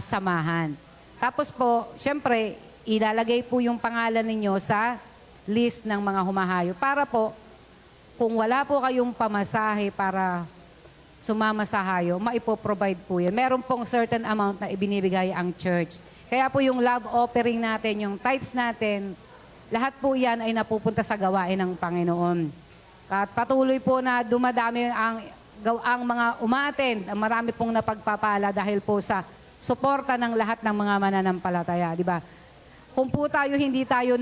samahan. Tapos po, syempre, ilalagay po yung pangalan ninyo sa list ng mga humahayo para po, kung wala po kayong pamasahe para sumama sa hayo, maipoprovide po yun. Meron pong certain amount na ibinibigay ang church. Kaya po yung love offering natin, yung tithes natin, lahat po yan ay napupunta sa gawain ng Panginoon. At patuloy po na dumadami ang mga umattend, marami pong napagpapala dahil po sa suporta ng lahat ng mga mananampalataya, di ba? Kung po tayo hindi tayo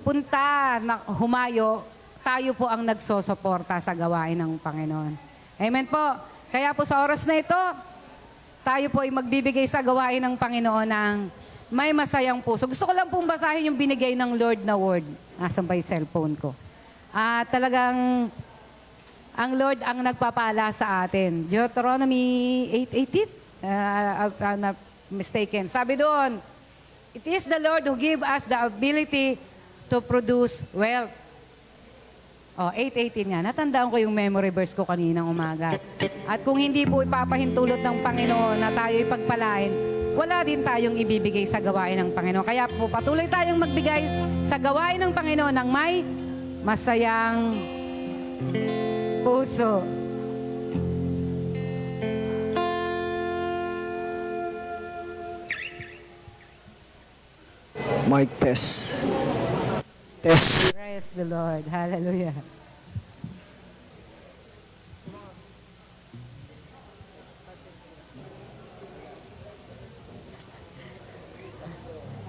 punta na humayo, tayo po ang nagsosuporta sa gawain ng Panginoon. Amen po. Kaya po sa oras na ito, tayo po ay magbibigay sa gawain ng Panginoon ng may masayang puso. Gusto ko lang pong basahin yung binigay ng Lord na word. Nasaan ba yung cellphone ko? Talagang ang Lord ang nagpapala sa atin. Deuteronomy 8:18? I'm not mistaken. Sabi doon, it is the Lord who give us the ability to produce wealth. 8:18 nga. Natandaan ko yung memory verse ko kaninang umaga. At kung hindi po ipapahintulot ng Panginoon na tayo ipagpalain, wala din tayong ibibigay sa gawain ng Panginoon. Kaya po patuloy tayong magbigay sa gawain ng Panginoon ng may masayang puso. Mic test. Test. Praise the Lord. Hallelujah.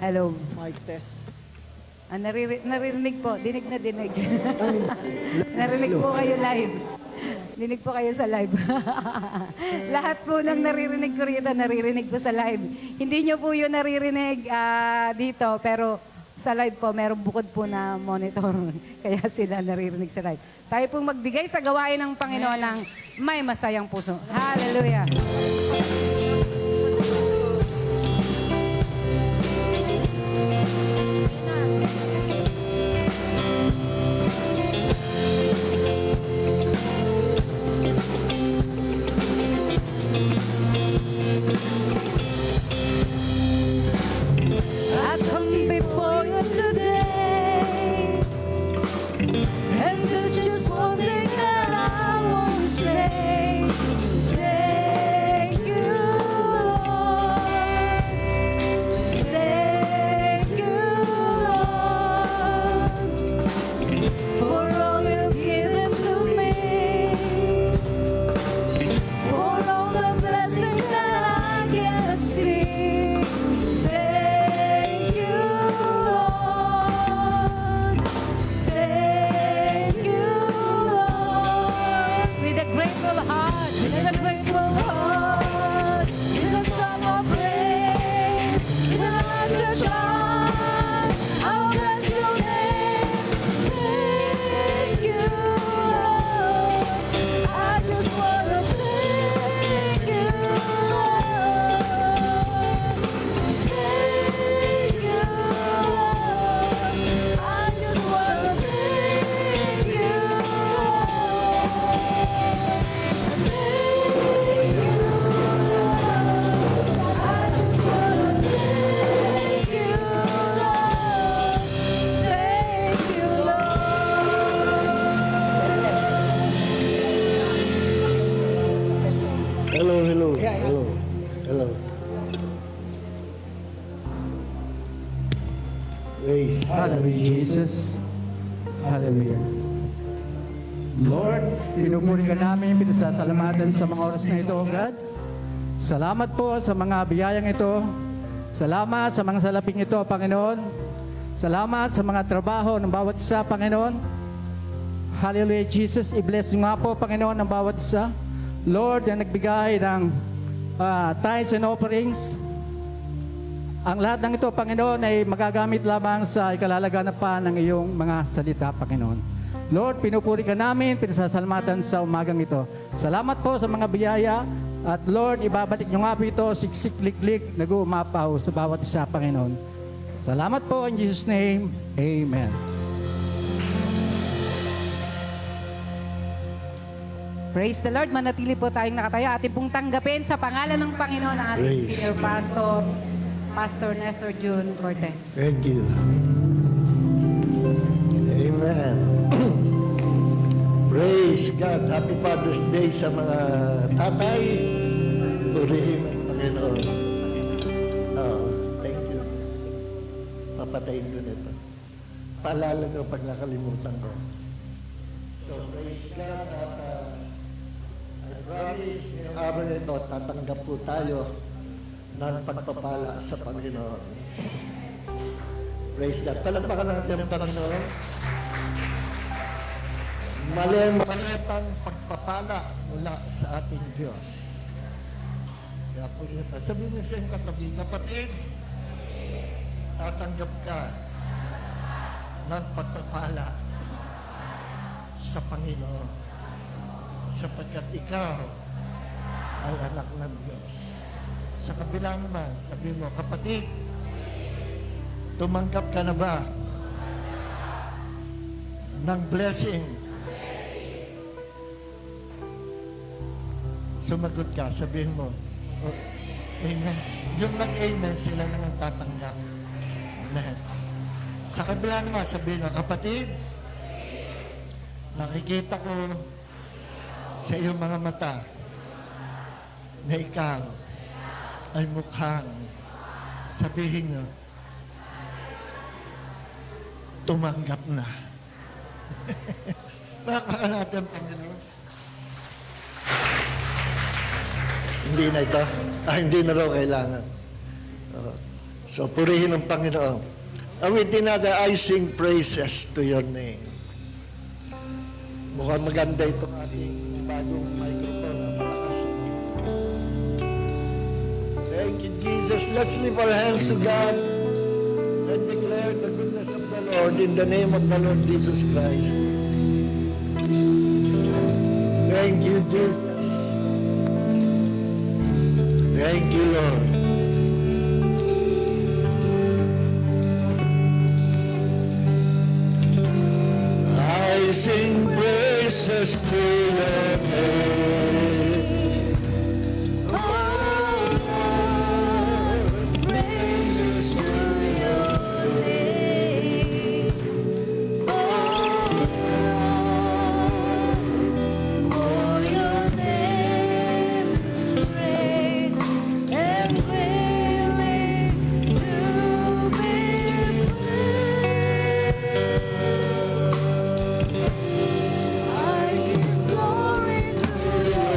Hello. Mic test. Naririnig po. Dinig na dinig. Narinig po kayo live. Dinig po kayo sa live. Lahat po ng naririnig ko rito, naririnig po sa live. Hindi nyo po yun naririnig dito, pero sa live po, meron bukod po na monitor. Kaya sila naririnig sa live. Tayo pong magbigay sa gawain ng Panginoon ng may masayang puso. Hallelujah. I come before you today, and there's just one thing that I want to say. Thank you, Lord. Thank you, Lord, for all you've given to me, for all the blessings that I can see. Thank you, Lord. Thank you, Lord. With a grateful heart, with a grateful heart, with a song of praise, with a righteous heart, I'll bless your name. Thank you, Lord. I just want to thank you, Lord. Thank you, Lord. I just want to thank you, Hello, hello, hello, hello. Praise. Hallelujah, Jesus. Hallelujah. Lord, pinupuri ka namin, pinasasalamatan sa mga oras na ito, God. Salamat po sa mga biyayang ito. Salamat sa mga salaping ito, Panginoon. Salamat sa mga trabaho ng bawat isa, Panginoon. Hallelujah, Jesus. I-bless nga po, Panginoon, ang bawat isa. Lord, na nagbigay ng tithes and offerings. Ang lahat ng ito, Panginoon, ay magagamit lamang sa ikalalaganapan ng iyong mga salita, Panginoon. Lord, pinupuri ka namin, pinasasalamatan sa umagang ito. Salamat po sa mga biyaya. At Lord, ibabalik nyo nga po ito, siksik-liklik, nag-uumapaw sa bawat isa, Panginoon. Salamat po in Jesus' name. Amen. Praise the Lord. Manatili po tayong nakatayo. Ating pong tanggapin sa pangalan ng Panginoon ang ating Praise. Senior Pastor, Pastor Nestor June Cortez. Thank you. Amen. Praise God. Happy Father's Day sa mga tatay. Purihin ang Panginoon. Oh, thank you. Papatayin ko nito. Paalala ko pag nakalimutan ko. So, praise God. At I promise, ngayong araw nito, tatanggap po tayo ng pagpapala sa Panginoon. Praise God. Palagpakan natin ang Panginoon. Maletang pagpapala mula sa ating Diyos. Kaya po ito. Sabihin niyo sa iyong katabi, kapatid, tatanggap ka ng pagpapala sa Panginoon. Sapagkat ikaw ay anak ng Diyos. Sa kabila naman, sabihin mo, kapatid, tumanggap ka na ba ng blessing? Sumagot ka, sabihin mo, oh, amen. Yung nag-amen, sila lang ang tatanggap. Amen. Sa kabila naman, sabihin mo, kapatid, nakikita ko sa iyong mga mata na ikaw ay mukhang sabihin nyo, tumanggap na. Bakit natin, Panginoon? Hindi na ito. Hindi na raw kailangan. So, purihin ang Panginoon. With another, I sing praises to your name. Mukhang maganda itong ating bagong microphone. Thank you, Jesus. Let's lift our hands to God and declare the goodness of the Lord in the name of the Lord Jesus Christ. Thank you, Jesus. Thank you, Lord. I sing praises to your name. Oh Lord, praises to your name. Oh Lord, for your name is great and greatly to be praised. I give glory to your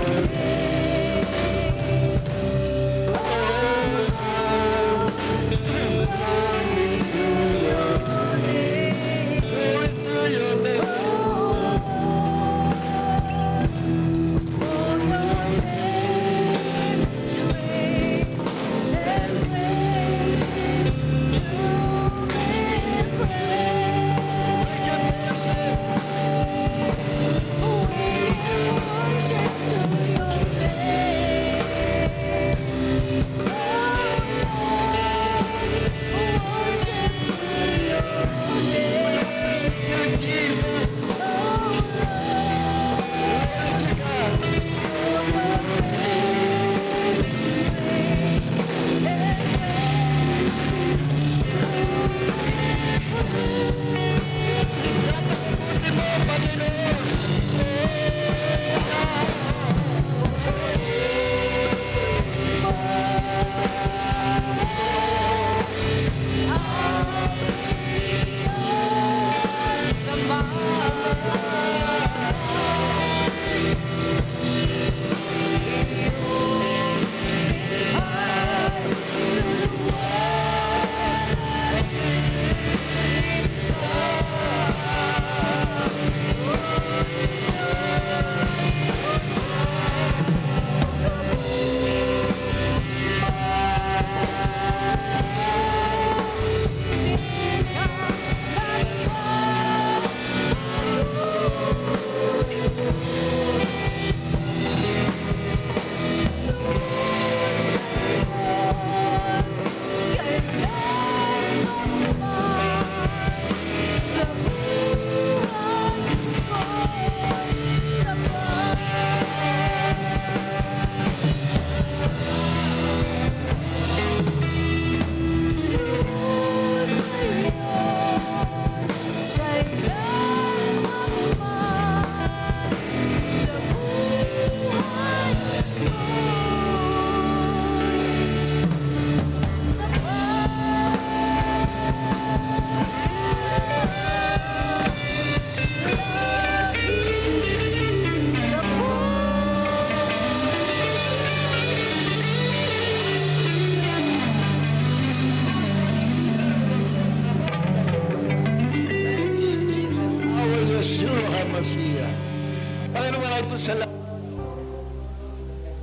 po salamat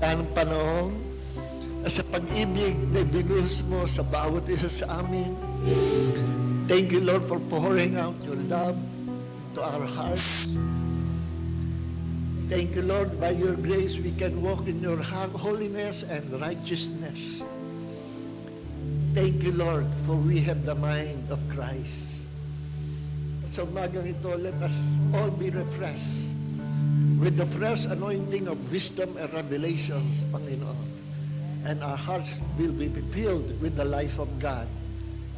ang panahon sa pag-ibig na binuhos mo sa bawat isa sa amin. Thank you, Lord, for pouring out your love to our hearts. Thank you, Lord, by your grace we can walk in your holiness and righteousness. Thank you, Lord, for we have the mind of Christ. Sa umagang ito, let us all be refreshed with the fresh anointing of wisdom and revelations, Panginoon. And our hearts will be filled with the life of God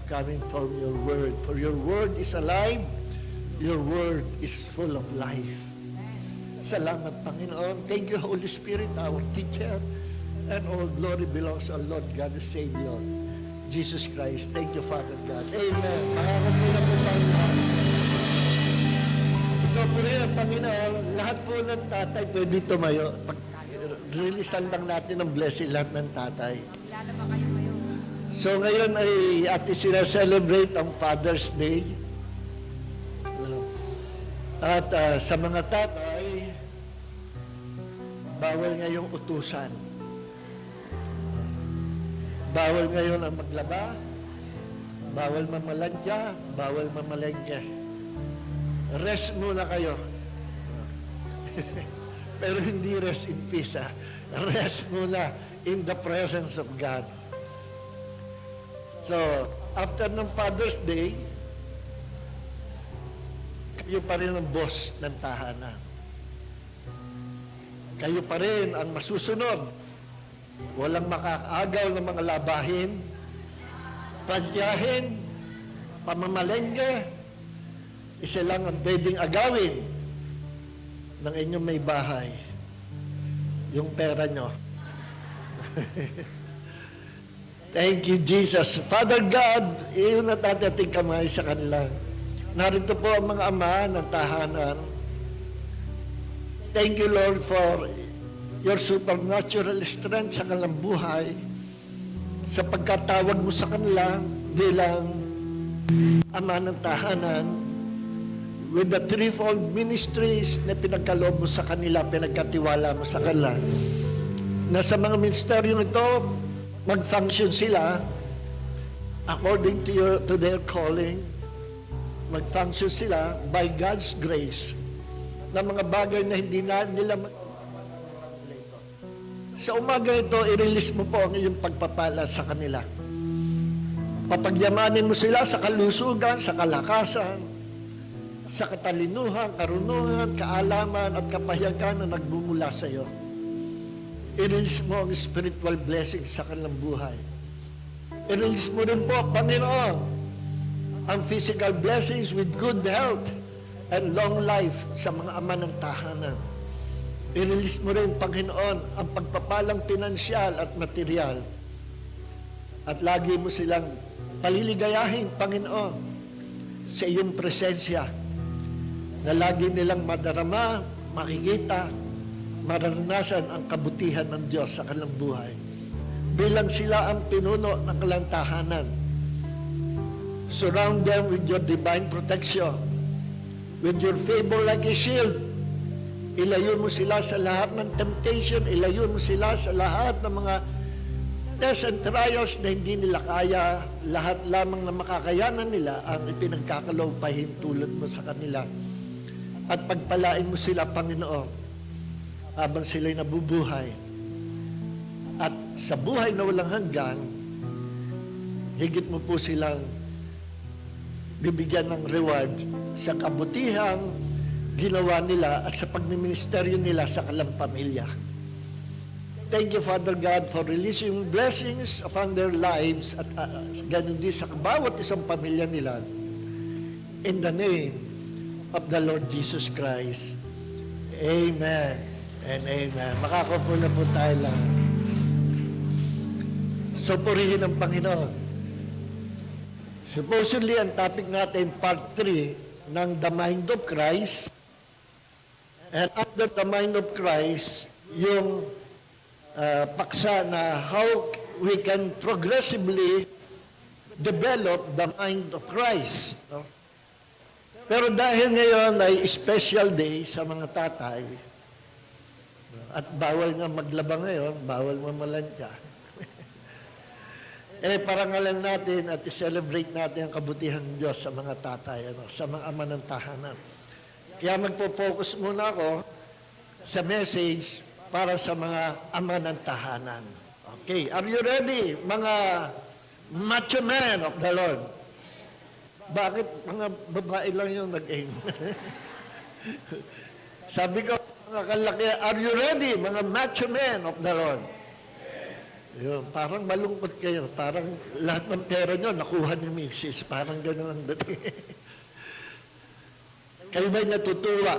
coming from your word. For your word is alive, your word is full of life. Salamat, Panginoon. Thank you, Holy Spirit, our teacher. And all glory belongs to our Lord God, the Savior, Jesus Christ. Thank you, Father God. Amen. Makakapula po tayo lahat. So, puri ang Panginoon, lahat po ng tatay pwede tumayo. Releasean lang natin ang blessing lahat ng tatay. So, ngayon ay atin sila celebrate ang Father's Day. At sa mga tatay, bawal ngayong utusan. Bawal ngayon ang maglaba, bawal mamalandya, bawal mamalengke. Rest muna kayo. Pero hindi rest in peace, ha? Rest muna in the presence of God. So, after ng Father's Day, kayo pa rin ang boss ng tahanan. Kayo pa rin ang masusunod. Walang makakaagaw ng mga labahin, padyahin, pamamalengke. Isa lang ang pwedeng agawin ng inyong may bahay. Yung pera nyo. Thank you, Jesus. Father God, iyon na natin ating kamay sa kanila. Narito po ang mga ama ng tahanan. Thank you, Lord, for your supernatural strength sa kanilang buhay, sa pagkatawag mo sa kanila bilang ama ng tahanan, with the threefold ministries na pinagkaloob mo sa kanila, pinagkatiwala mo sa kanila, na sa mga ministeryong ito, mag-function sila according to their calling, mag-function sila by God's grace, na mga bagay na hindi na nila sa umaga ito, i-release mo po ang iyong pagpapala sa kanila. Papagyamanin mo sila sa kalusugan, sa kalakasan, sa katalinuhan, karunungan, kaalaman at kapahayagan na nagbumula sa iyo. I-release mo ang spiritual blessings sa kanilang buhay. I-release mo rin po, Panginoon, ang physical blessings with good health and long life sa mga ama ng tahanan. I-release mo rin, Panginoon, ang pagpapalang pinansyal at material. At lagi mo silang paliligayahin, Panginoon, sa iyong presensya, na lagi nilang madarama, makikita, maranasan ang kabutihan ng Diyos sa kanilang buhay. Bilang sila ang pinuno ng kanilang tahanan. Surround them with your divine protection, with your favor like a shield. Ilayo mo sila sa lahat ng temptation, ilayo mo sila sa lahat ng mga tests and trials na hindi nila kaya, lahat lamang na makakayanan nila ang ipinagkakaloob pahintulot mo sa kanila. At pagpalain mo sila, Panginoon, habang sila'y nabubuhay. At sa buhay na walang hanggan, higit mo po silang bibigyan ng reward sa kabutihang ginawa nila at sa pagmiministeryo nila sa kanilang pamilya. Thank you, Father God, for releasing blessings upon their lives at ganun din sa bawat isang pamilya nila. In the name of the Lord Jesus Christ. Amen and amen. Makakaupo na po tayo lang. So, purihin ang Panginoon. Supposedly, ang topic natin, part 3 ng The Mind of Christ. And under the mind of Christ, yung paksa na how we can progressively develop the mind of Christ. No? Pero dahil ngayon ay special day sa mga tatay, At bawal nga maglaba ngayon, bawal mamalansya. Parangalan natin at i-celebrate natin ang kabutihan ng Diyos sa mga tatay, sa mga ama ng tahanan. Kaya magpo-focus muna ako sa message para sa mga ama ng tahanan. Okay, are you ready, mga macho men of the Lord? Bakit mga babae lang yung nag-aim? Sabi ko, mga kalaki, are you ready, mga macho men of the Lord? Yun, parang malungkot kayo. Parang lahat ng pera nyo, nakuha ni Mrs. Parang gano'n ang dating. Kayo ba'y natutuwa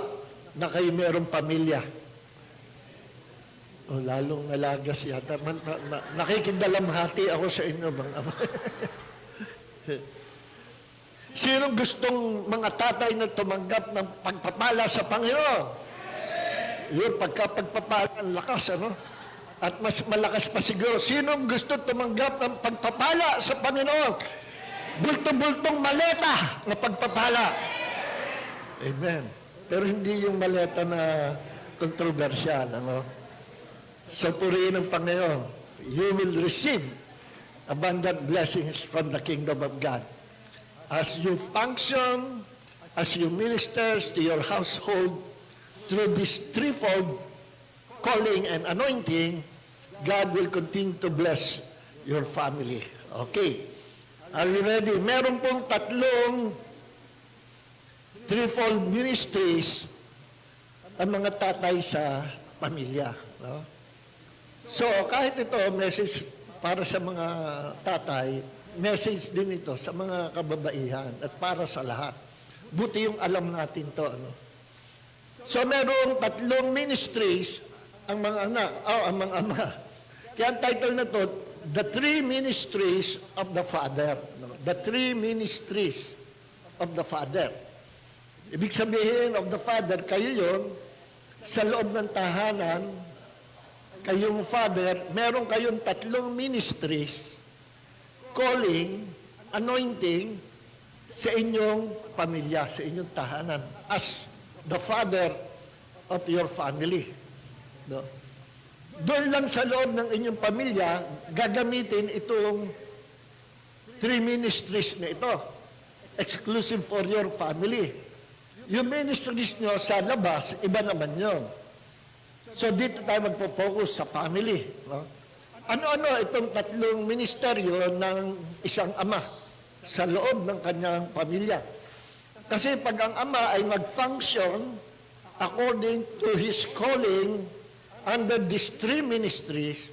na kayo mayroong pamilya? O lalong nalagas yata. Nakikidalamhati ako sa inyo, mga ama. Sinong gustong mga tatay na tumanggap ng pagpapala sa Panginoon? Yun, pagpapala, ang lakas, ano? At mas malakas pa siguro. Sinong gusto tumanggap ng pagpapala sa Panginoon? Bulto-bultong maleta na pagpapala. Amen. Pero hindi yung maleta na kontrobersyal, ano? So, purihin ng Panginoon. You will receive abundant blessings from the kingdom of God. As you function, as you ministers to your household, through this threefold calling and anointing, God will continue to bless your family. Okay. Are you ready? Meron pong tatlong threefold ministries ang mga tatay sa pamilya. No? So, kahit ito, message para sa mga tatay, message din ito sa mga kababaihan at para sa lahat. Buti yung alam natin to. Ano? So, merong tatlong ministries ang mga anak, ang mga ama. Kaya ang title na to, The Three Ministries of the Father. No? The Three Ministries of the Father. Ibig sabihin of the Father, kayo yun, sa loob ng tahanan, kayong Father, meron kayong tatlong ministries, calling, anointing, sa inyong pamilya, sa inyong tahanan, as the Father of your family. No? Doon lang sa loob ng inyong pamilya, gagamitin itong three ministries na ito. Exclusive for your family. Yung ministries nyo sa labas, iba naman yun. So dito tayo magpo-focus sa family. No? Ano-ano itong tatlong ministeryo ng isang ama sa loob ng kanyang pamilya. Kasi pag ang ama ay mag-function according to his calling under these three ministries,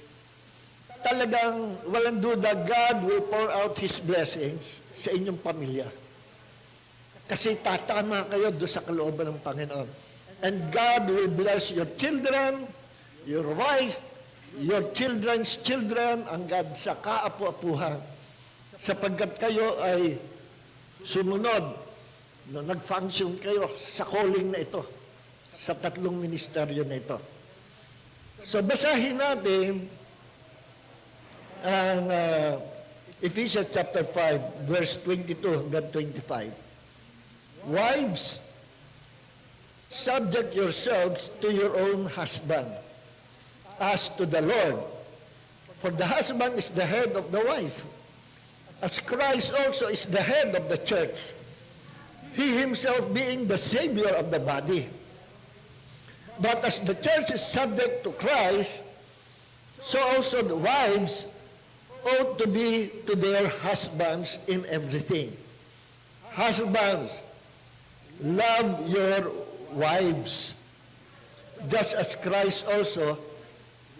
talagang walang duda, God will pour out His blessings sa inyong pamilya. Kasi tatama kayo doon sa kalooban ng Panginoon. And God will bless your children, your wife, your children's children, hanggang sa kaapu-apuhan. Sapagkat kayo ay sumunod, no, nag-function kayo sa calling na ito, sa tatlong ministeryo na ito. So basahin natin ang Ephesians chapter 5, verse 22 hanggang 25. Wives, subject yourselves to your own husband, as to the Lord. For the husband is the head of the wife, as Christ also is the head of the church, he himself being the Savior of the body. But as the church is subject to Christ, so also the wives ought to be to their husbands in everything. Husbands, love your wives, just as Christ also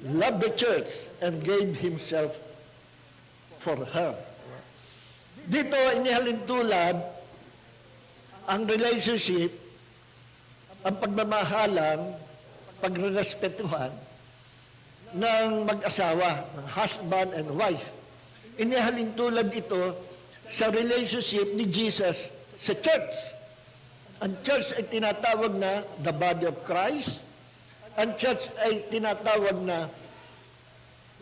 loved the church and gave himself for her. Dito, inihalintulad ang relationship, ang pagmamahalan, pagrerespetuhan ng mag-asawa, ng husband and wife. Inihalintulad ito sa relationship ni Jesus sa church. Ang church ay tinatawag na the body of Christ. Ang church ay tinatawag na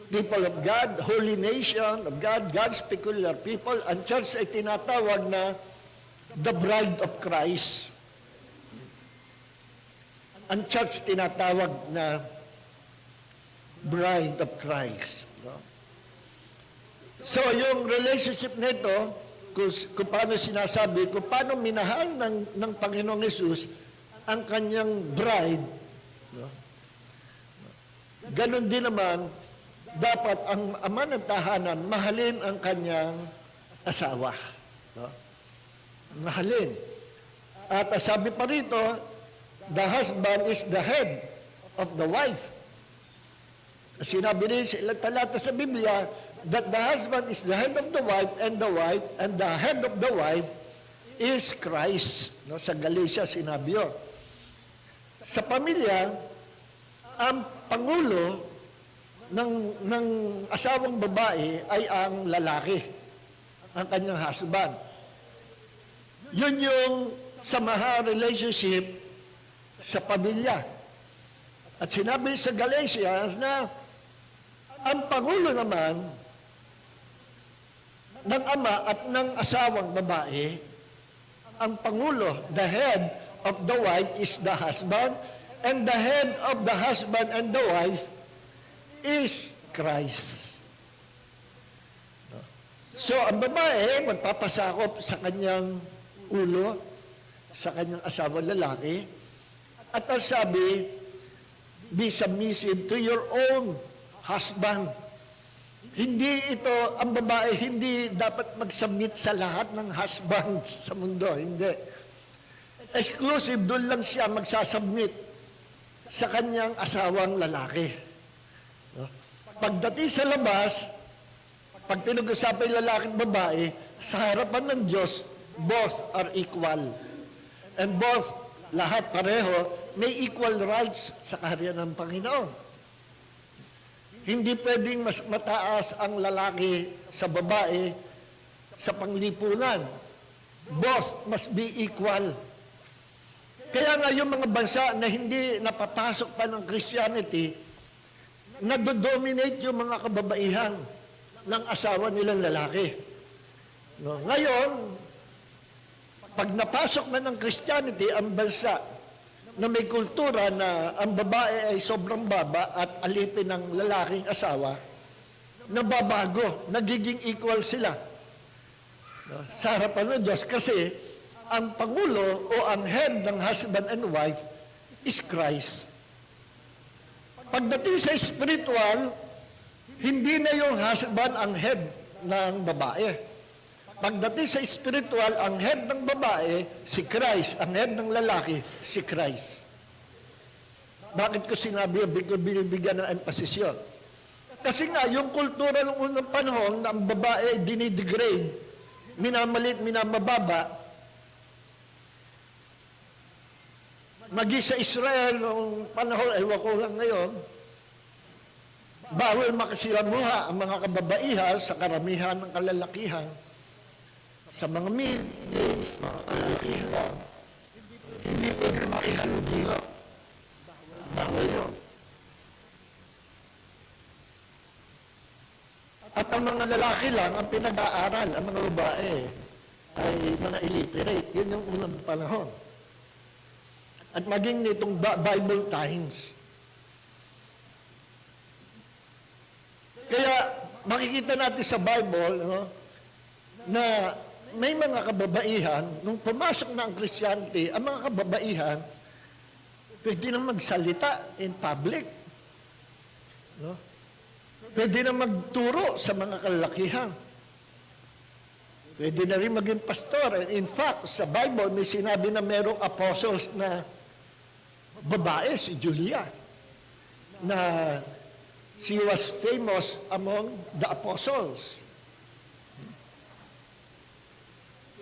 people of God, holy nation of God, God's peculiar people. Ang church ay tinatawag na the bride of Christ. Ang church tinatawag na bride of Christ. No? So, yung relationship nito, kung paano sinasabi, kung paano minahal ng Panginoong Yesus ang kanyang bride, no? Ganon din naman, dapat ang ama ng tahanan mahalin ang kanyang asawa. No? Mahalin. At sabi pa rito, the husband is the head of the wife. Sinabi rin sa ilang talata sa Biblia that the husband is the head of the wife and the head of the wife is Christ. No, sa Galatia sinabi yun. Sa pamilya, ang pangulo ng asawang babae ay ang lalaki, ang kanyang husband. Yun yung samaha relationship sa pamilya. At sinabi sa Galatians na ang pangulo naman ng ama at ng asawang babae, ang pangulo, the head of the wife is the husband, and the head of the husband and the wife is Christ. So, ang babae, magpapasakop sa kanyang ulo, sa kanyang asawang lalaki, at ang sabi, be submissive to your own husband. Hindi ito, ang babae, hindi dapat mag-submit sa lahat ng husbands sa mundo. Hindi. Exclusive, doon lang siya magsasubmit sa kanyang asawang lalaki. No? Pagdating sa labas, pag pinag-usapan yung lalaki at babae, sa harapan ng Diyos, both are equal. And both, lahat pareho, may equal rights sa kaharian ng Panginoon. Hindi pwedeng mas mataas ang lalaki sa babae sa panglipunan. Both must be equal. Kaya nga yung mga bansa na hindi napapasok pa ng Christianity, nado-dominate yung mga kababaihan ng asawa nilang lalaki. No? Ngayon, pag napasok na ng Christianity ang bansa na may kultura na ang babae ay sobrang baba at alipin ng lalaking asawa, nababago, nagiging equal sila. No? Sa harapan ng Diyos kasi ang pangulo o ang head ng husband and wife is Christ. Pagdating sa spiritual, hindi na yung husband ang head ng babae. Pagdating sa spiritual, ang head ng babae, si Christ. Ang head ng lalaki, si Christ. Bakit ko sinabi, binibigyan ng emphasis yun? Kasi nga, yung kultura ng unang panahon na ang babae dinidegrade, minamalit, minamababa, magi sa Israel noong panahon, ewan ko lang ngayon, bawal makasilamuha ang mga kababaihan sa karamihan ng kalalakihan. Sa mga meetings, mga kalalakihan, hindi pwede makihalugila. Bawal yun. At ang mga lalaki lang ang pinag-aaral, ang mga babae ay mga illiterate. Yun yung unang panahon. At maging nitong Bible times. Kaya makikita natin sa Bible, no, na may mga kababaihan, nung pumasok na ang Christianity, ang mga kababaihan, pwede na magsalita in public. No? Pwede na magturo sa mga kalalakihan. Pwede na rin maging pastor. And in fact, sa Bible, may sinabi na merong apostles na babae, si Julia, na she was famous among the apostles.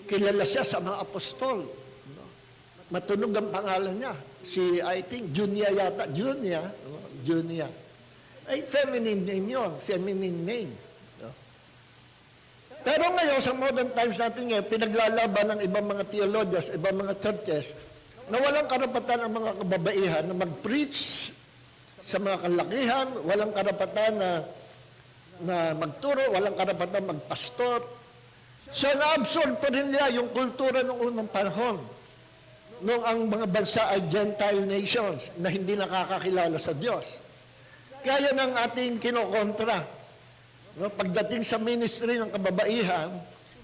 Kilala siya sa mga apostol. Matunog ang pangalan niya. I think, Junia yata. Junia. Ay, feminine name yun. Feminine name. Pero ngayon, sa modern times natin ngayon, pinaglalaban ng ibang mga theologians, ibang mga churches, na walang karapatan ang mga kababaihan na mag-preach sa mga kalakihan, walang karapatan na magturo, walang karapatan magpastor. So, na-absorb pa rin nila yung kultura ng unang panahon, nung ang mga bansa ay Gentile nations na hindi nakakakilala sa Diyos. Kaya ng ating kinokontra. No, pagdating sa ministry ng kababaihan,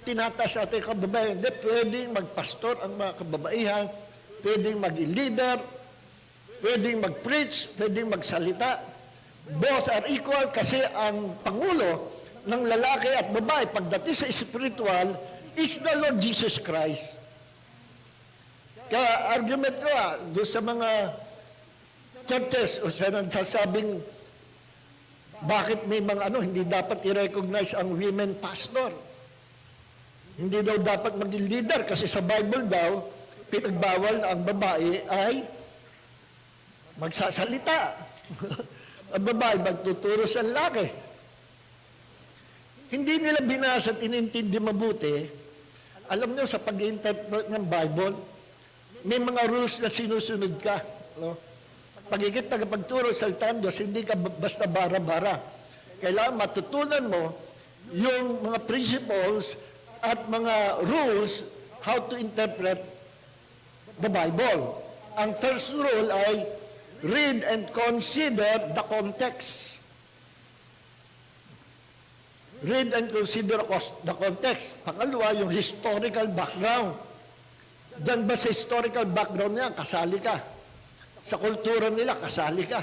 tinatas ating kababaihan, hindi pwedeng magpastor ang mga kababaihan, pwedeng maging leader, pwedeng mag-preach, pwedeng magsalita. Both are equal kasi ang Pangulo ng lalaki at babae pagdating sa spiritual is the Lord Jesus Christ. Kaya argument ko doon sa mga churches o sa nagsasabing bakit may mga hindi dapat i-recognize ang women pastor. Hindi daw dapat maging leader kasi sa Bible daw, pinagbawal na ang babae ay magsasalita. Ang babae magtuturo sa lalaki. Hindi nila binasa at inintindi mabuti. Alam niyo sa pag-interpret ng Bible, may mga rules na sinusunod ka. No? Pagigit tagapagturo sa salita ng Diyos, hindi ka basta bara-bara. Kailangan matutunan mo yung mga principles at mga rules how to interpret the Bible. Ang first rule ay read and consider the context. Read and consider the context. Pangalawa, yung historical background. Diyan ba sa historical background niya, kasali ka? Sa kultura nila, kasali ka.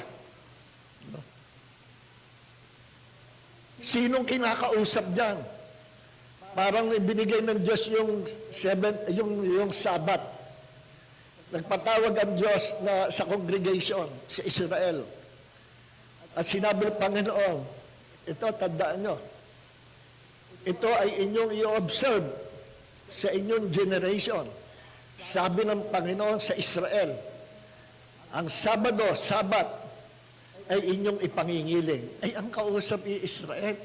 Sinong kinakausap diyan? Parang ibinigay ng Diyos yung Sabat. Nagpatawag ang Diyos na sa congregation sa Israel. At sinabi ng Panginoon, ito, tandaan nyo, ito ay inyong i-observe sa inyong generation. Sabi ng Panginoon sa Israel, ang Sabado, Sabat, ay inyong ipangingiling. Ay, ang kausap Israel.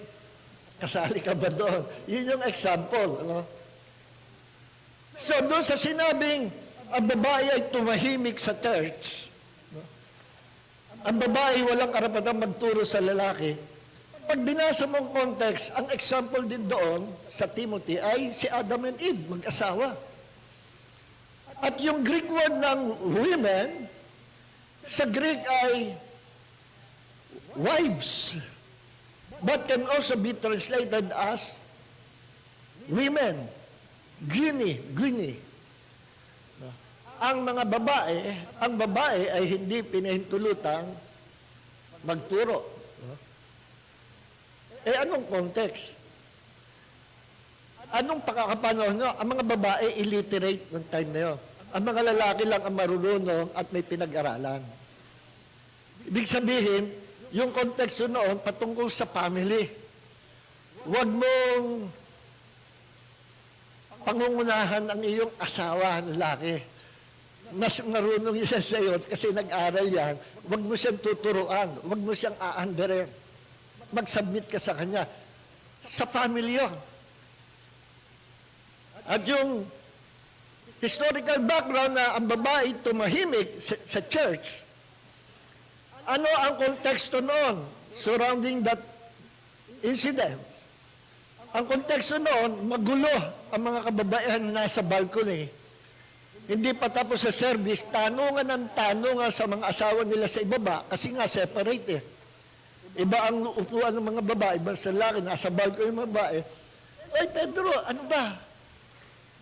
Kasali ka ba doon? Yun yung example. Ano? So, doon sa sinabing, ang babae ay tumahimik sa church. No? Ang babae walang karapatang magturo sa lalaki. Pag binasa mong context, ang example din doon sa Timothy ay si Adam and Eve, mag-asawa. At yung Greek word ng women, sa Greek ay wives, but can also be translated as women, gyni. Ang babae ay hindi pinahintulutang magturo. Anong context? Anong pakakapanahon nyo? Ang mga babae illiterate noong time na yun. Ang mga lalaki lang ang marunong at may pinag-aralan. Ibig sabihin, yung konteksto noon patungkol sa family. Huwag mong pangungunahan ang iyong asawa, lalaki. Mas marunong siya sa iyo kasi nag-aral yan. Huwag mo siyang tuturuan. Huwag mo siyang aandarin. Mag-submit ka sa kanya. Sa family yun. At yung historical background na ang babae tumahimik sa church, ano ang konteksto noon surrounding that incident? Ang konteksto noon, magulo ang mga kababaihan na nasa balcony. Hindi pa tapos sa service, tanungan sa mga asawa nila sa ibaba kasi nga separate eh. Iba ang upuan ng mga babae, iba sa lalaki, nasa balcony ng babae. Oy Pedro, ano ba?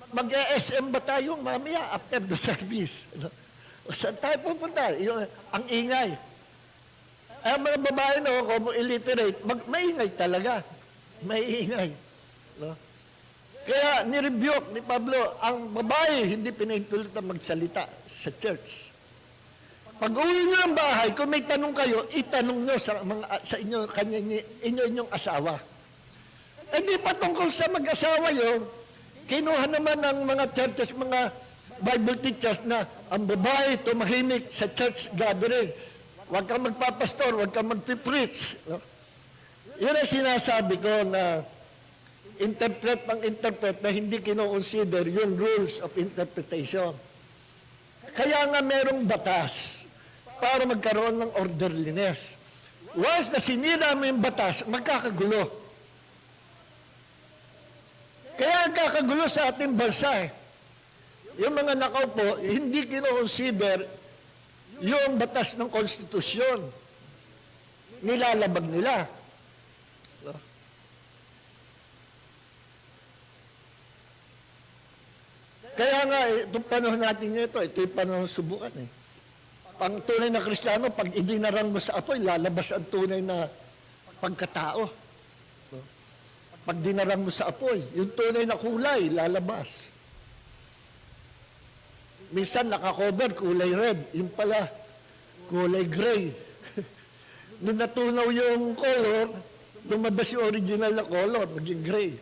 Mag-SM ba tayo mamaya after the service? O saan tayo pupunta? Ang ingay. Ang mga babae kung illiterate, maingay talaga. Maingay. No? Kaya nirebuke ni Pablo, ang babae hindi pinahintulot na magsalita sa church. Pag uwi nyo ng bahay, kung may tanong kayo, itanong nyo sa inyong asawa. Hindi pa tungkol sa mag-asawa yun, kinuha naman ng mga churches, mga Bible teachers na ang babae tumahimik sa church gathering. Huwag kang magpapastor, huwag kang magpipreach. No? Yun ang sinasabi ko na interpret na hindi kino-consider yung rules of interpretation. Kaya nga merong batas para magkaroon ng orderliness. Once na sinira mo yung batas, magkakagulo. Kaya ang kakagulo sa ating bansa yung mga nakaupo, hindi kino-consider yung batas ng konstitusyon. nilalabag nila. Kaya nga, itong panahon natin ito yung panahon subukan eh. Pang tunay na Kristiyano, pag idinarang mo sa apoy, lalabas ang tunay na pagkatao. Pag dinarang mo sa apoy, yung tunay na kulay, lalabas. Minsan nakakover, kulay red. Yung pala, kulay gray. Nung natunaw yung color, lumabas yung original na color, naging gray.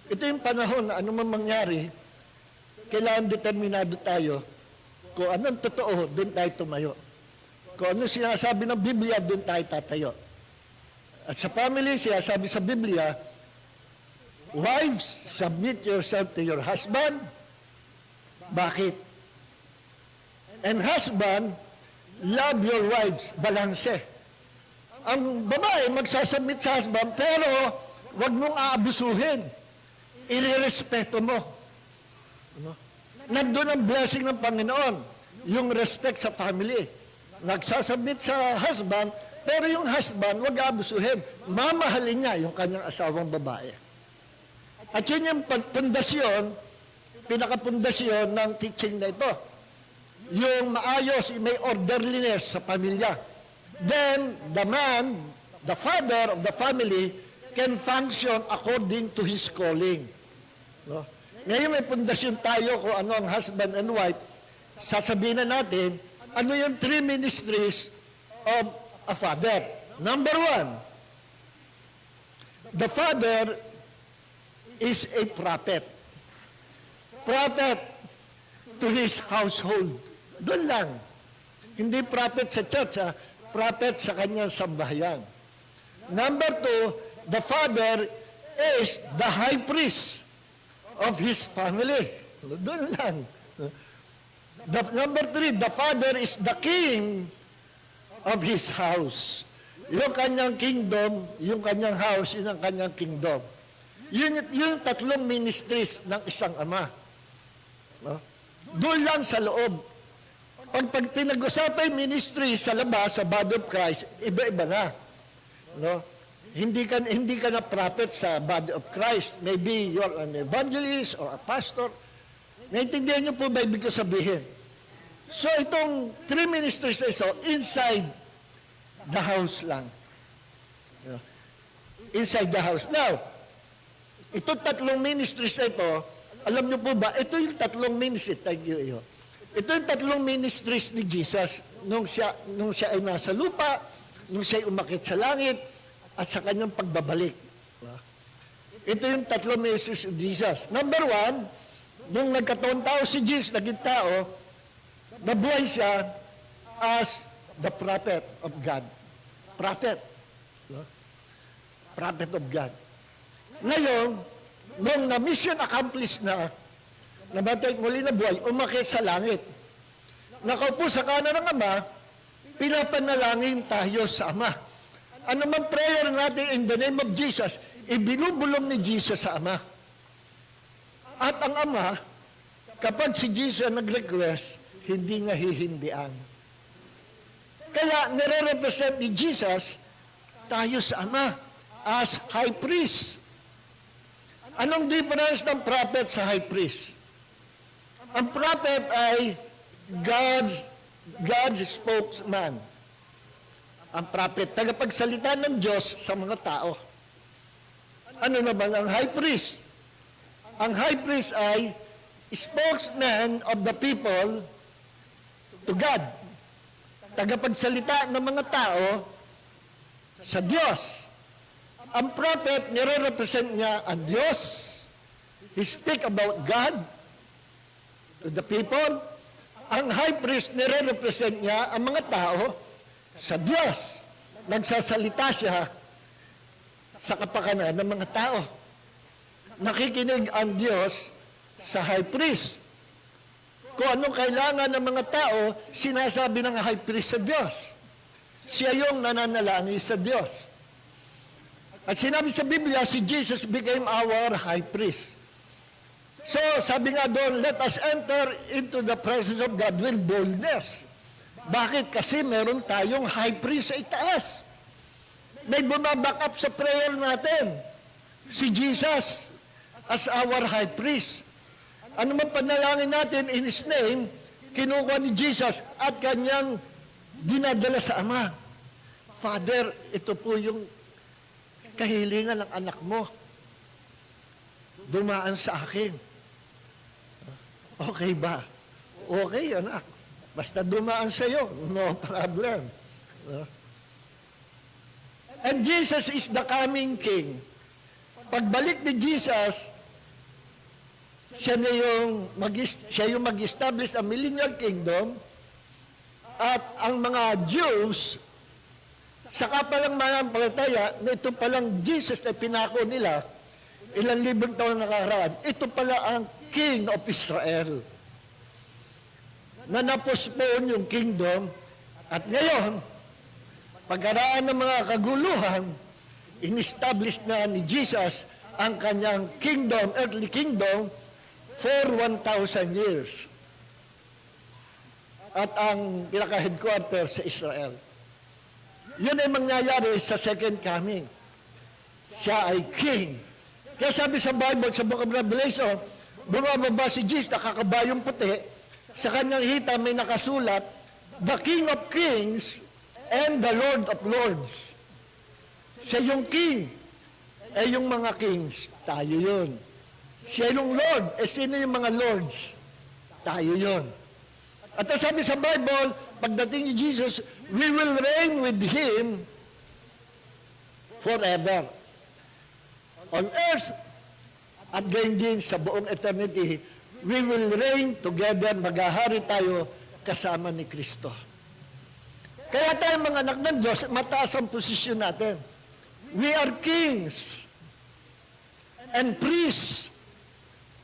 Ito yung panahon na anumang mangyari, kailangan determinado tayo kung anong totoo, doon tayo tumayo. Kung ano sinasabi ng Biblia, doon tayo tatayo. At sa family, sinasabi sa Biblia, wives, submit yourself to your husband. Bakit? And husband, love your wives. Balanse. Ang babae, magsasubmit sa husband, pero wag mong aabusuhin. Irirespeto mo. Ano? Nandun ang blessing ng Panginoon, yung respect sa family. Nagsasubmit sa husband, pero yung husband, wag aabusuhin. Mamahalin niya yung kanyang asawang babae. At yun yung pundasyon, pinakapundasyon ng teaching na ito. Yung maayos, may orderliness sa pamilya. Then, the man, the father of the family, can function according to his calling. No? Ngayon may pundasyon tayo kung ano ang husband and wife. Sasabihin na natin, ano yung 3 ministries of a father. Number 1, the father is a prophet. Prophet to his household. Doon lang. Hindi prophet sa church, prophet sa kanyang sambahayan. Number 2, the father is the high priest of his family. Doon lang. Number 3, the father is the king of his house. Yung kanyang kingdom, yung kanyang house, yun ang kanyang kingdom. Yung 3 ministries ng isang ama. No? Doon lang sa loob. Pag pinag-usapan ministry sa labas, sa body of Christ, iba-iba na. No? Hindi ka na prophet sa body of Christ. Maybe you're an evangelist or a pastor. Naintindihan niyo po ba ibig ko sabihin? So itong 3 ministries na ito, inside the house lang. Inside the house. Now, itong 3 ministries na ito, alam niyo po ba, ito yung 3 ministries. Thank you. Ito yung 3 ministries ni Jesus nung siya ay nasa lupa, nung siya ay umakit sa langit, at sa kanyang pagbabalik. Ito yung 3 ministries ni Jesus. Number 1, nung nagkataon tao si Jesus, naging tao, nabuhay siya as the prophet of God. Prophet. Prophet of God. Ngayon, nung na-mission accomplished na, nabatay muli na buhay, umakit sa langit. Nakaupo sa kanan ng Ama, pinapanalangin tayo sa Ama. Ano man prayer natin in the name of Jesus, ibinubulong ni Jesus sa Ama. At ang Ama, kapag si Jesus nag-request, hindi nga hihindian. Kaya nire-represent ni Jesus tayo sa Ama as high priest. Anong difference ng prophet sa high priest? Ang prophet ay God's spokesman. Ang prophet, tagapagsalita ng Diyos sa mga tao. Ano naman ang high priest? Ang high priest ay spokesman of the people to God. Tagapagsalita ng mga tao sa Diyos. Ang prophet, nire-represent niya ang Diyos. He speak about God to the people. Ang high priest, nire-represent niya ang mga tao sa Diyos. Nagsasalita siya sa kapakanan ng mga tao. Nakikinig ang Diyos sa high priest. Kung anong kailangan ng mga tao, sinasabi ng high priest sa Diyos. Siya yung nananalangin sa Diyos. At sinabi sa Biblia, si Jesus became our high priest. So, sabi nga doon, let us enter into the presence of God with boldness. Bakit? Kasi meron tayong high priest sa itaas. May bumaback up sa prayer natin. Si Jesus as our high priest. Ano man panalangin natin in His name, kinukuha ni Jesus at kanyang dinadala sa Ama. Father, ito po yung kahilingan ng anak mo. Dumaan sa akin. Okay ba? Okay, anak. Basta dumaan sa iyo, no problem. And Jesus is the coming King. Pagbalik ni Jesus, siya yung mag-establish ang millennial kingdom at ang mga Jews, saka palang manampalataya na ito palang Jesus na pinako nila, ilang libong taon nakaraan, ito pala ang King of Israel. Na napospon yung kingdom at ngayon, pagkaraan ng mga kaguluhan, in-establish na ni Jesus ang kanyang kingdom, earthly kingdom, for 1,000 years. At ang pinaka-headquarter sa Israel. Yun ay mangyayari sa second coming. Siya ay king. Kaya sabi sa Bible, sa Book of Revelation, bumababa si Jesus, nakakabayong puti, sa kanyang hita may nakasulat, the King of Kings and the Lord of Lords. Siya yung king. Yung mga kings, tayo yun. Siya yung Lord. Sino yung mga lords? Tayo yun. At sabi sa Bible, pagdating ni Jesus, we will reign with Him forever. On earth, at gayon din sa buong eternity, we will reign together, maghahari tayo kasama ni Kristo. Kaya tayo mga anak ng Diyos, mataas ang posisyon natin. We are kings and priests.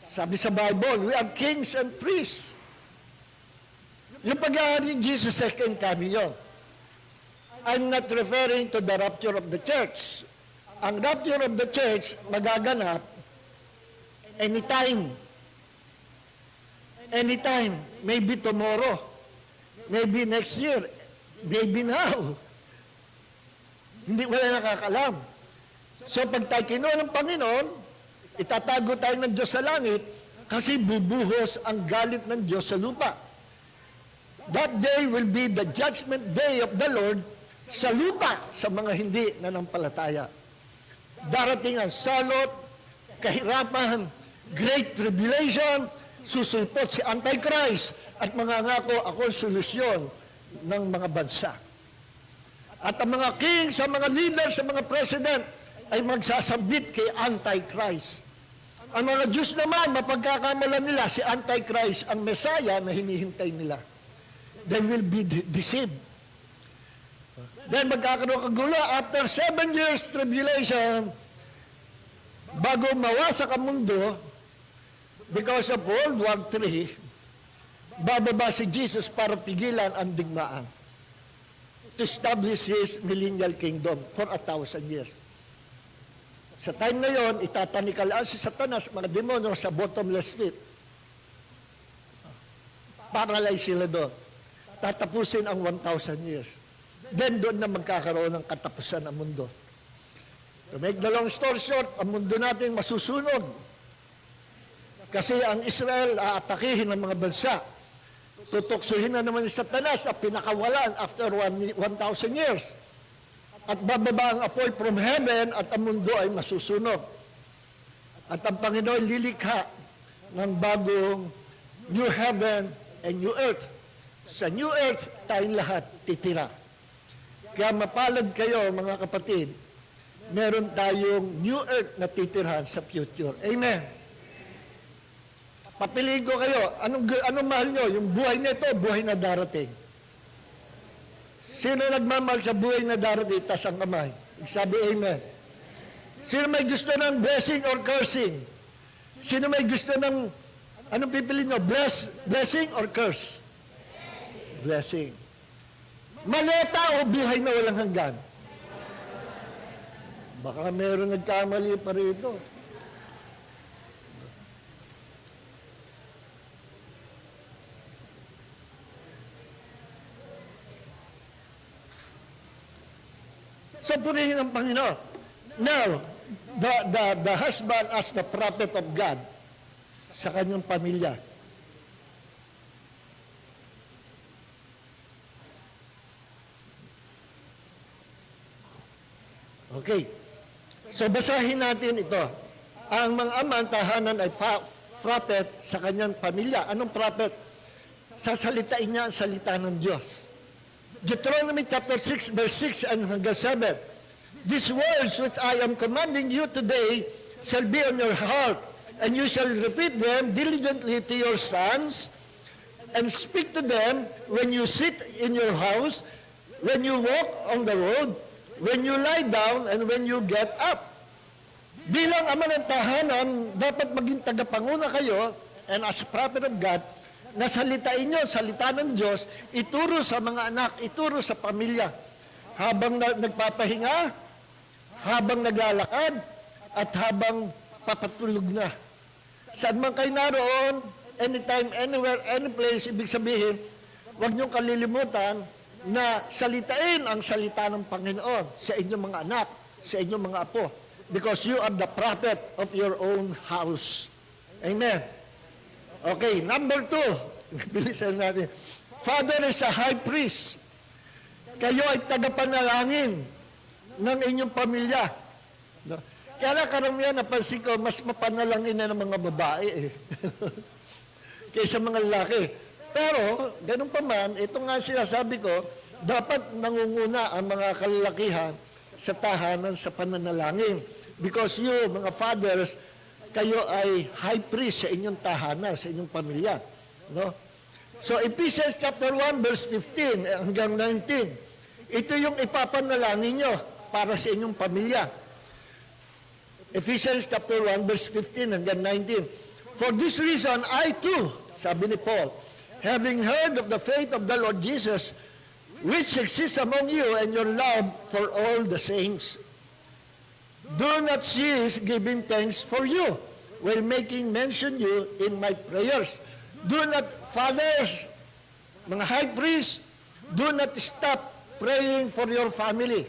Sabi sa Bible, we are kings and priests. Yung paghahari ni Jesus second coming yun. I'm not referring to the rapture of the church. Ang rapture of the church magaganap anytime. Anytime. Maybe tomorrow. Maybe next year. Maybe now. Hindi wala nakakalam. So pag tayo kinuha ng Panginoon, itatago tayo ng Diyos sa langit kasi bubuhos ang galit ng Diyos sa lupa. That day will be the judgment day of the Lord sa lupa sa mga hindi nanampalataya. Darating ang salot, kahirapan, great tribulation, susulpot si Antichrist at mangangako ako ang solusyon ng mga bansa. At ang mga king, sa mga leaders, sa mga president ay magsasabit kay Antichrist. Ang mga Diyos naman, mapagkakamalan nila si Antichrist, ang Messiah na hinihintay nila. They will be deceived. Then magkakaroon kagulo, after 7 years tribulation, bago mawasak ang mundo, because of World War III, bababa si Jesus para pigilan ang digmaan. To establish His millennial kingdom for 1,000 years. Sa time na yon, itatanikalaan si Satanas, mga demonyo sa bottomless pit. Paralyze sila doon. Tatapusin ang 1,000 years. Then doon na magkakaroon ng katapusan ng mundo. To make the long story short, ang mundo natin masusunog. Kasi ang Israel aatakihin ng mga bansa. Tutuksuhin na naman ni Satanas at pinakawalan after 1,000 years. At bababa ang apoy from heaven at ang mundo ay masusunog. At ang Panginoon lilikha ng bagong new heaven and new earth. Sa new earth, tayong lahat titira. Kaya mapalad kayo, mga kapatid, meron tayong new earth na titirhan sa future. Amen. Papiliin ko kayo, anong mahal nyo? Yung buhay na ito, buhay na darating. Sino nagmamahal sa buhay na darating? Tas ang kamay. Sabi amen. Sino may gusto ng blessing or cursing? Sino may gusto ng, anong pipiliin nyo? Blessing or curse? Blessing. Maleta o buhay na walang hanggan? Baka meron nagkamali pa rito. So, purihin ang Panginoon. Now, the husband as the prophet of God sa kanyang pamilya. Okay. So, basahin natin ito. Ang mga ama, ang tahanan ay prophet sa kanyang pamilya. Anong prophet? Sasalitain niya ang salita ng Diyos. Deuteronomy chapter 6, verse 6 and hanggang 7. These words which I am commanding you today shall be on your heart, and you shall repeat them diligently to your sons, and speak to them when you sit in your house, when you walk on the road, when you lie down, and when you get up. Bilang ama ng tahanan, dapat maging tagapanguna kayo, and as a prophet of God, nasalitain nyo, salita ng Diyos, ituro sa mga anak, ituro sa pamilya. Habang nagpapahinga, habang naglalakad, at habang papatulog na. Saan man kayo naroon, anytime, anywhere, any place, ibig sabihin, huwag niyong kalilimutan na salitain ang salita ng Panginoon sa inyong mga anak, sa inyong mga apo. Because you are the prophet of your own house. Amen. Okay, number 2. Bilisan natin. Father is a high priest. Kayo ay tagapanalangin ng inyong pamilya. No? Kaya na karamihan, napansin ko, mas mapanalangin na ng mga babae kaysa mga lalaki. Pero, ganun pa man, ito nga sinasabi ko, dapat nangunguna ang mga kalalakihan sa tahanan sa pananalangin. Because you, mga fathers, kayo ay high priest sa inyong tahanan, sa inyong pamilya. No? So, Ephesians chapter 1, verse 15 hanggang 19. Ito yung ipapanalangin nyo para sa inyong pamilya. Ephesians chapter 1, verse 15 hanggang 19. For this reason, I too, sabi ni Paul, having heard of the faith of the Lord Jesus, which exists among you and your love for all the saints, do not cease giving thanks for you, while making mention you in my prayers. Do not, fathers, mga high priests, do not stop praying for your family.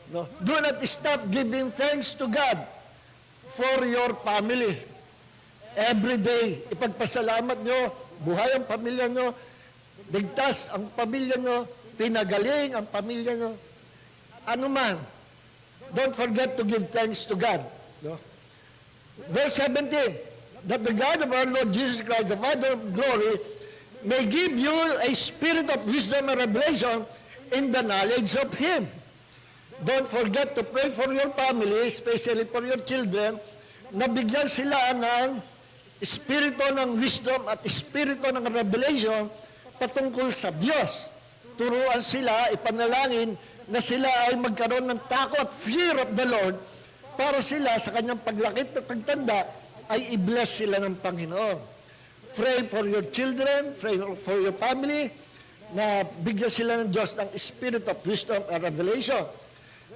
No? Do not stop giving thanks to God for your family. Every day, ipagpasalamat nyo, buhay ang pamilya nyo, ligtas ang pamilya nyo, pinagaling ang pamilya nyo. Ano man, don't forget to give thanks to God. No? Verse 17, that the God of our Lord Jesus Christ, the Father of glory, may give you a spirit of wisdom and revelation in the knowledge of Him. Don't forget to pray for your family, especially for your children, na bigyan sila ng espiritu ng wisdom at espiritu ng revelation patungkol sa Diyos. Turuan sila, ipanalangin na sila ay magkaroon ng takot, fear of the Lord, para sila sa kanyang paglakit at pagtanda ay i-bless sila ng Panginoon. Pray for your children, pray for your family, na bigyan sila ng Diyos ng spirit of wisdom and revelation.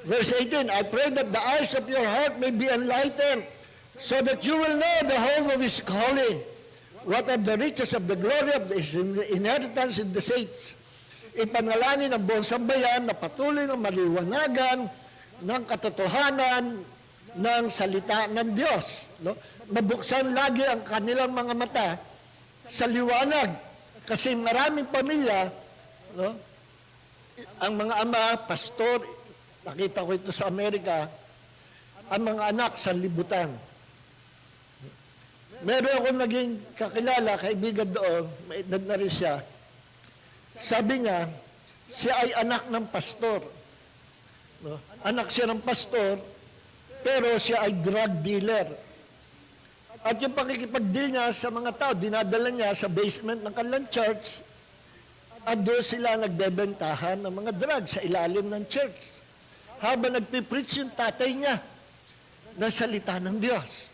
Verse 18, I pray that the eyes of your heart may be enlightened, so that you will know the hope of His calling, what are the riches of the glory of His inheritance in the saints. Ipanalangin ng buong sambayan na patuloy ng maliwanagan ng katotohanan ng salita ng Diyos. No? Mabuksan lagi ang kanilang mga mata sa liwanag. Kasi maraming pamilya, no? Ang mga ama, pastor, nakita ko ito sa Amerika, ang mga anak sa libutan. Meron akong naging kakilala, kaibigan doon, may edad na rin siya. Sabi niya, siya ay anak ng pastor. No? Anak siya ng pastor, pero siya ay drug dealer. At yung pakikipag-deal niya sa mga tao, dinadala niya sa basement ng kanilang church, at doon sila nagbebentahan ng mga drugs sa ilalim ng church. Habang nagpipreach yung tatay niya ng salita ng Diyos.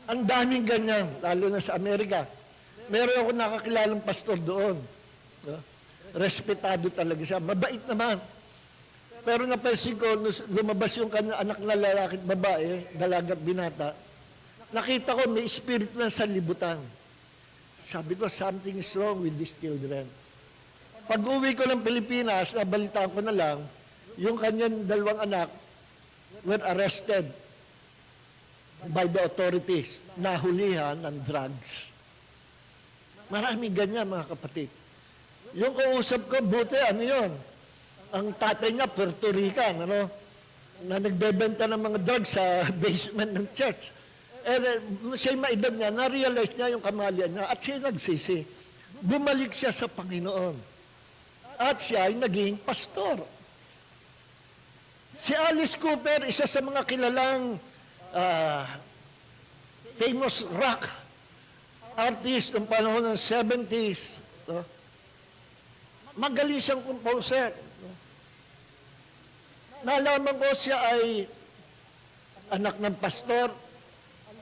Ang daming ganyan, lalo na sa Amerika. Meron ako nakakilalang pastor doon. No? Respetado talaga siya. Mabait naman. Pero napansin ko, lumabas yung kanyang anak na lalaki at babae, dalaga at binata, nakita ko may espiritu ng sanlibutan. Sabi ko, something is wrong with these children. Pag uwi ko ng Pilipinas, nabalitaan ko na lang, yung kanyang dalawang anak were arrested by the authorities, nahulihan ng drugs. Marami ganyan, mga kapatid. Yung kausap ko, buti, ano yun? Ang tatay niya, Puerto Rican, ano? Na nagbebenta ng mga drugs sa basement ng church. Siya'y maedad niya, na-realize niya yung kamalian niya at siya nagsisi. Bumalik siya sa Panginoon. At siya ay naging pastor. Si Alice Cooper, isa sa mga kilalang famous rock artist ng panahon ng 70s. No? Magaling siyang composer. No? Nalaman ko siya ay anak ng pastor.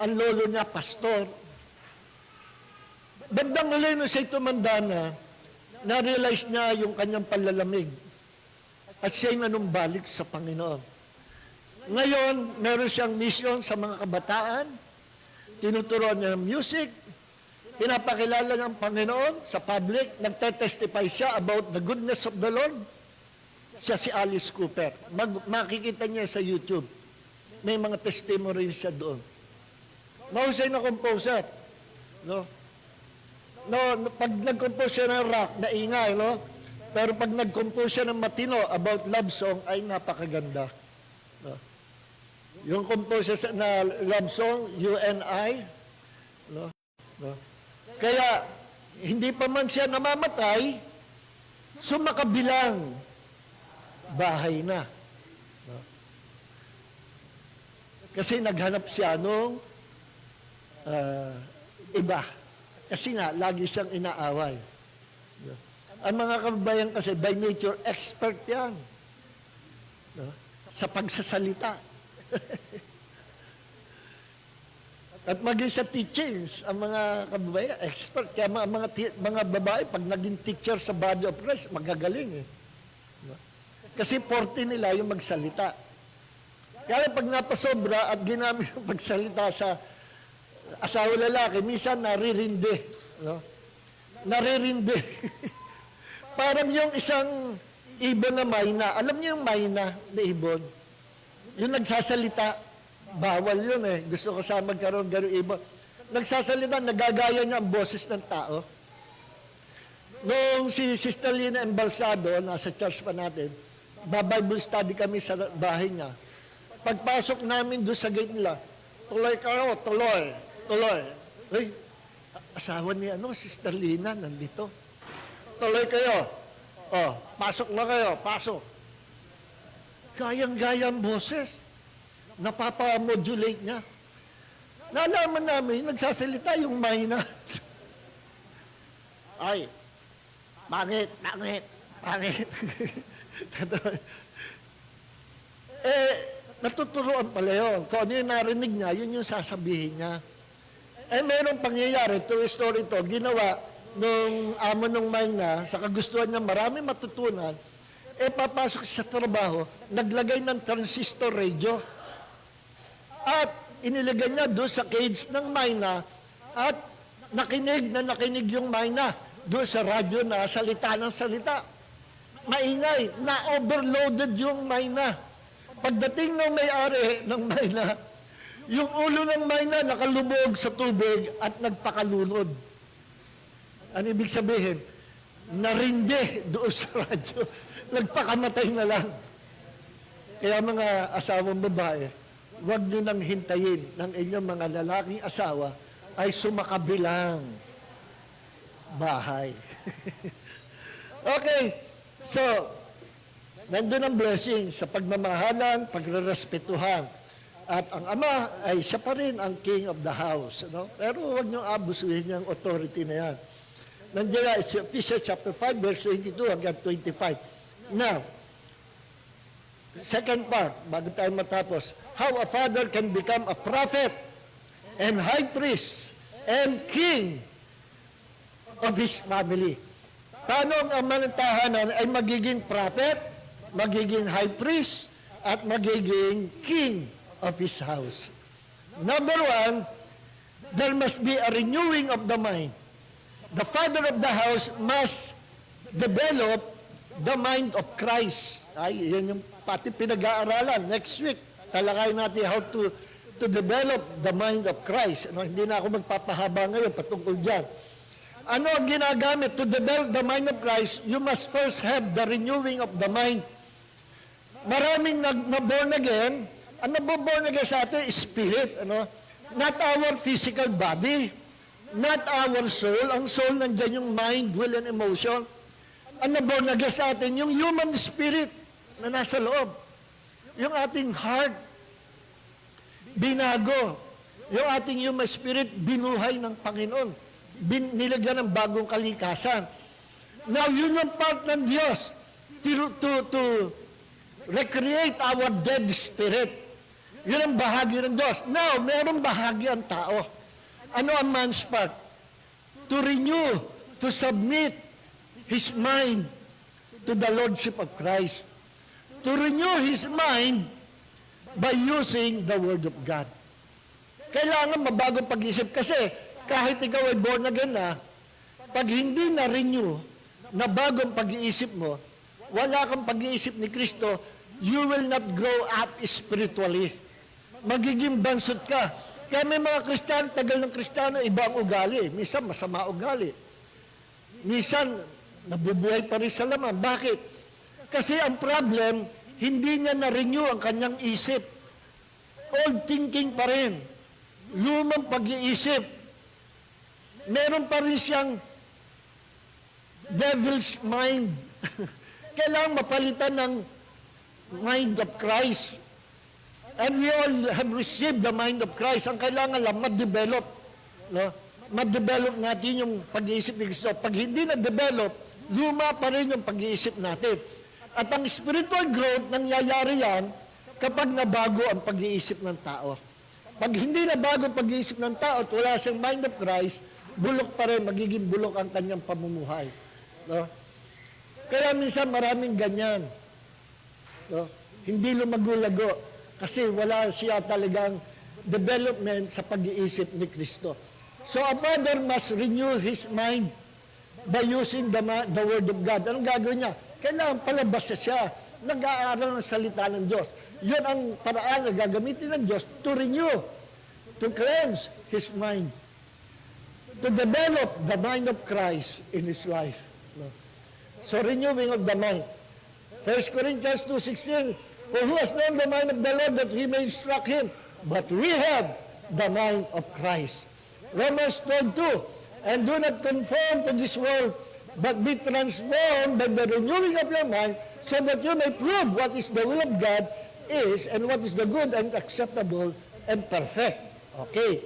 Ang lolo niya, pastor. Bandang huli nung siya'y tumanda na-realize niya yung kanyang panlalamig. At siya'y nanumbalik sa Panginoon. Ngayon, meron siyang mission sa mga kabataan. Tinuturuan niya ng music. Pinapakilala niya ang Panginoon sa public. Nagtetestify siya about the goodness of the Lord. Siya si Alice Cooper. Makikita niya sa YouTube. May mga testimonies siya doon. Mahusay na composer. No? Pag nag-compose siya ng rock, naingay, no? Pero pag nag-compose siya ng matino about love song, ay napakaganda. No? Yung compose siya na love song, You and I, no? No? Kaya, hindi pa man siya namamatay, sumakabilang bahay na. No? Kasi naghanap siya nung iba. Kasi nga, lagi siyang inaaway. No? Ang mga kababayan kasi, by nature, expert yan. No? Sa pagsasalita. At maging sa teachings, ang mga kababayan, expert. Kaya mga babae, pag naging teacher sa body of Christ, magagaling. No? Kasi 40 nila yung magsalita. Kaya pag napasobra at ginamit yung pagsalita sa asawa lalaki, minsan naririndi. No? Naririndi. Parang yung isang ibon na mayna. Alam niyo yung mayna na ibon? Yung nagsasalita, bawal yun eh. Gusto ko sa magkaroon gano'ng ibon. Nagsasalita, nagagaya niya ang boses ng tao. Noong si Sister Lina Embalsado, nasa church pa natin, Bible study kami sa bahay niya. Pagpasok namin doon sa gate nila, tuloy kayo, tuloy. Uy, asawa ni Sister Lina, nandito. Tuloy kayo. Oh, pasok na kayo, pasok. Gayang-gaya ang boses. Napapa-modulate niya. Nalaman namin, nagsasalita yung mayna. Ay, pangit. Natuturuan pala yun. Kung ano yung narinig niya, yun yung sasabihin niya. Mayroong pangyayari, true story to, ginawa nung amo ng mayna, sa kagustuhan niya marami matutunan, papasok sa trabaho, naglagay ng transistor radio. At inilagay niya doon sa cage ng mayna at nakinig yung mayna doon sa radyo na salita ng salita. Maingay, na-overloaded yung mayna. Pagdating ng may-ari ng mayna, yung ulo ng mayna nakalubog sa tubig at nagpakalunod. Ano ibig sabihin? Narindi doon sa radyo. Nagpakamatay na lang. Kaya mga asawang babae, huwag nyo nang hintayin ng inyong mga lalaking asawa ay sumakabilang bahay. Okay, so, nandun ang blessing sa pagmamahalan, pagrerespetuhan. At ang ama ay siya pa rin ang king of the house. No? Pero huwag nyo abusuhin yung authority na yan. Nandiyan na, Ephesians chapter 5, verse 22 hanggang 25. Now, second part, bago tayo matapos, how a father can become a prophet and high priest and king of his family. Paano ang ama ng tahanan ay magiging prophet, magiging high priest, at magiging king of his house? Number one, there must be a renewing of the mind. The father of the house must develop the mind of Christ. Ay, yan yung pati pinag-aaralan. Next week, talakayin natin how to develop the mind of Christ. Ano, hindi na ako magpapahaba ngayon patungkol dyan. Ano ang ginagamit to develop the mind of Christ? You must first have the renewing of the mind. Maraming na-born again. Ang naboborn again sa atin is spirit. Ano? Not our physical body. Not our soul. Ang soul, nandyan yung mind, will, and emotion. Ang naborn again sa atin, yung human spirit na nasa loob. Yung ating heart, binago. Yung ating human spirit, binuhay ng Panginoon. Nilagyan ng bagong kalikasan. Now, yun yung part ng Diyos to recreate our dead spirit. Yun ang bahagi ng Diyos. Now, merong bahagi ang tao. Ano ang man's part? To renew, to submit his mind to the Lordship of Christ. To renew his mind by using the Word of God. Kailangan mabagong pag-isip kasi kahit ikaw ay born again na, pag hindi na-renew na bagong pag-iisip mo, wala kang pag-iisip ni Kristo, you will not grow up spiritually. Magiging bansot ka. Kaya may mga Kristiyano, tagal ng Kristiyano, iba ang ugali. Minsan, masama ugali. Minsan, nabubuhay pa rin sa laman. Bakit? Kasi ang problem, hindi niya na-renew ang kanyang isip. Old thinking pa rin. Lumang pag-iisip. Meron pa rin siyang devil's mind. Kailangan mapalitan ng mind of Christ. And we all have received the mind of Christ. Ang kailangan lang, ma-develop. No? Ma-develop natin yung pag-iisip ni Kristo. Pag hindi na-develop, luma pa rin yung pag-iisip natin. At ang spiritual growth, nangyayari yan kapag nabago ang pag-iisip ng tao. Pag hindi nabago ang pag-iisip ng tao at wala siyang mind of Christ, bulok pa rin, magiging bulok ang kanyang pamumuhay. No? Kaya minsan maraming ganyan. No? Hindi lumagulago. Kasi wala siya talagang development sa pag-iisip ni Kristo. So a father must renew his mind by using the Word of God. Anong gagawin niya? Kailangan palabas siya. Nag-aaral ng salita ng Diyos. Yun ang paraan na gagamitin ng Diyos to renew, to cleanse his mind, to develop the mind of Christ in his life. No? So renewing of the mind. 1 Corinthians 2:16, for who has known the mind of the Lord that he may instruct him? But we have the mind of Christ. Romans 12:2, and do not conform to this world, but be transformed by the renewing of your mind, so that you may prove what is the will of God is, and what is the good and acceptable and perfect. Okay.